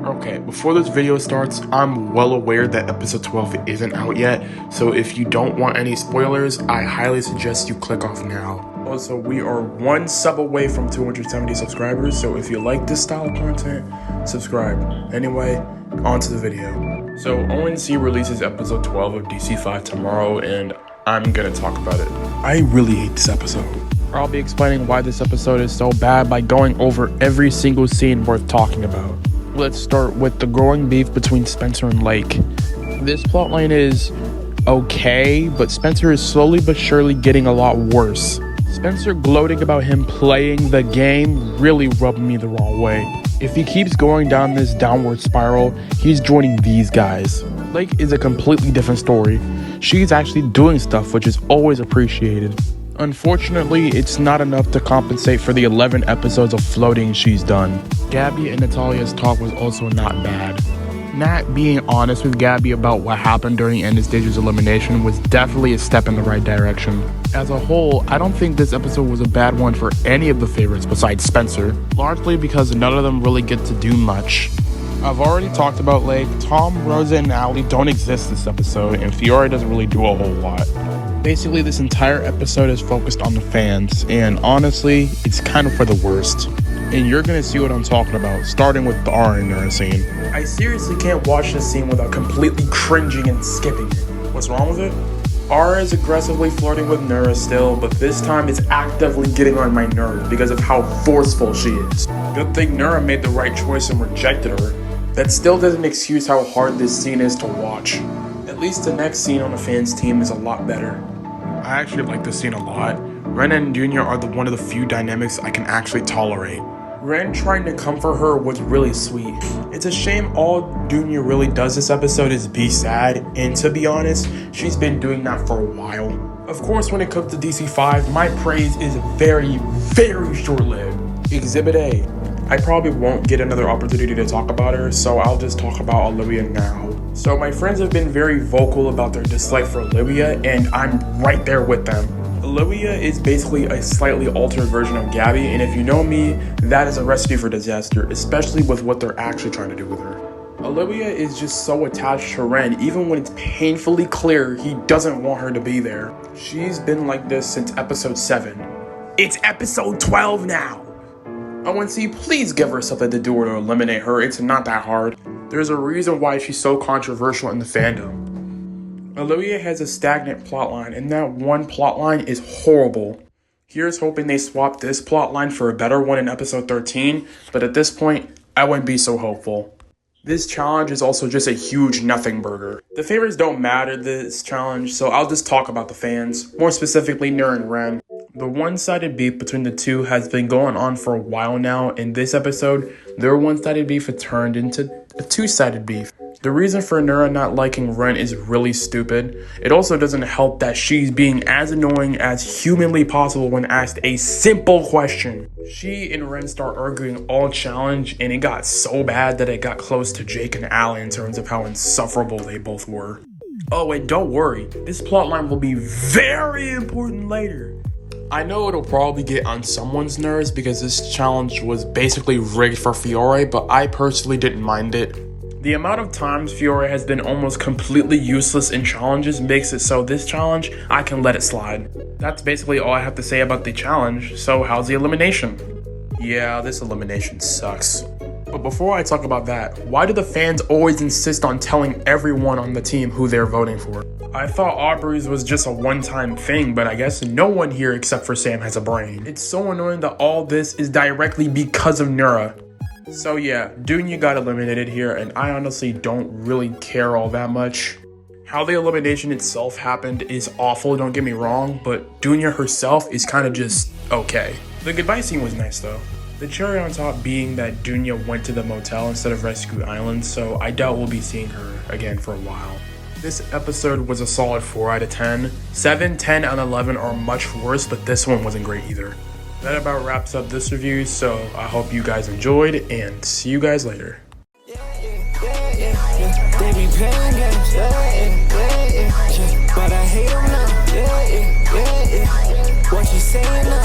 Okay, before this video starts, I'm well aware that episode 12 isn't out yet, so if you don't want any spoilers, I highly suggest you click off now. Also, we are one sub away from 270 subscribers, so if you like this style of content, subscribe. Anyway, on to the video. So, ONC releases episode 12 of DC5 tomorrow, and I'm gonna talk about it. I really hate this episode. I'll be explaining why this episode is so bad by going over every single scene worth talking about. Let's start with the growing beef between Spencer and Lake. This plotline is okay, but Spencer is slowly but surely getting a lot worse. Spencer gloating about him playing the game really rubbed me the wrong way. If he keeps going down this downward spiral, he's joining these guys. Lake is a completely different story. She's actually doing stuff, which is always appreciated. Unfortunately, it's not enough to compensate for the 11 episodes of floating she's done. Gabby and Natalia's talk was also not bad. Nat being honest with Gabby about what happened during Anastasia's elimination was definitely a step in the right direction. As a whole, I don't think this episode was a bad one for any of the favorites besides Spencer, largely because none of them really get to do much. I've already talked about Lake. Tom, Rosa, and Allie don't exist this episode, and Fiore doesn't really do a whole lot. Basically, this entire episode is focused on the fans, and honestly, it's kind of for the worst. And you're gonna see what I'm talking about, starting with the R and Nura scene. I seriously can't watch this scene without completely cringing and skipping it. What's wrong with it? R is aggressively flirting with Nura still, but this time it's actively getting on my nerves because of how forceful she is. Good thing Nura made the right choice and rejected her. That still doesn't excuse how hard this scene is to watch. At least the next scene on the fans team is a lot better. I actually like this scene a lot. Ren and Dunya are one of the few dynamics I can actually tolerate. Ren trying to comfort her was really sweet. It's a shame all Dunya really does this episode is be sad, and to be honest, she's been doing that for a while. Of course, when it comes to DC5, my praise is very, very short-lived. Exhibit A. I probably won't get another opportunity to talk about her, so I'll just talk about Olivia now. So my friends have been very vocal about their dislike for Olivia, and I'm right there with them. Olivia is basically a slightly altered version of Gabby, and if you know me, that is a recipe for disaster, especially with what they're actually trying to do with her. Olivia is just so attached to Ren, even when it's painfully clear he doesn't want her to be there. She's been like this since episode 7. It's episode 12 now! ONC, please give her something to do or to eliminate her. It's not that hard. There's a reason why she's so controversial in the fandom. Olivia has a stagnant plotline, and that one plotline is horrible. Here's hoping they swap this plotline for a better one in episode 13, but at this point, I wouldn't be so hopeful. This challenge is also just a huge nothing burger. The favorites don't matter this challenge, so I'll just talk about the fans, more specifically Nura and Ren. The one-sided beef between the two has been going on for a while now. In this episode, their one-sided beef had turned into a two-sided beef. The reason for Nura not liking Ren is really stupid. It also doesn't help that she's being as annoying as humanly possible when asked a simple question. She and Ren start arguing all challenge, and it got so bad that it got close to Jake and Allie in terms of how insufferable they both were. Oh, and don't worry, this plotline will be very important later. I know it'll probably get on someone's nerves because this challenge was basically rigged for Fiore, but I personally didn't mind it. The amount of times Fiore has been almost completely useless in challenges makes it so this challenge, I can let it slide. That's basically all I have to say about the challenge, so how's the elimination? Yeah, this elimination sucks. But before I talk about that, why do the fans always insist on telling everyone on the team who they're voting for? I thought Aubrey's was just a one-time thing, but I guess no one here except for Sam has a brain. It's so annoying that all this is directly because of Nura. So yeah, Dunya got eliminated here, and I honestly don't really care all that much. How the elimination itself happened is awful, don't get me wrong, but Dunya herself is kind of just okay. The goodbye scene was nice though. The cherry on top being that Dunya went to the motel instead of Rescue Island, so I doubt we'll be seeing her again for a while. This episode was a solid 4 out of 10. 7, 10, and 11 are much worse, but this one wasn't great either. That about wraps up this review, so I hope you guys enjoyed, and see you guys later. They be playing games, but I hate them now. What you saying now?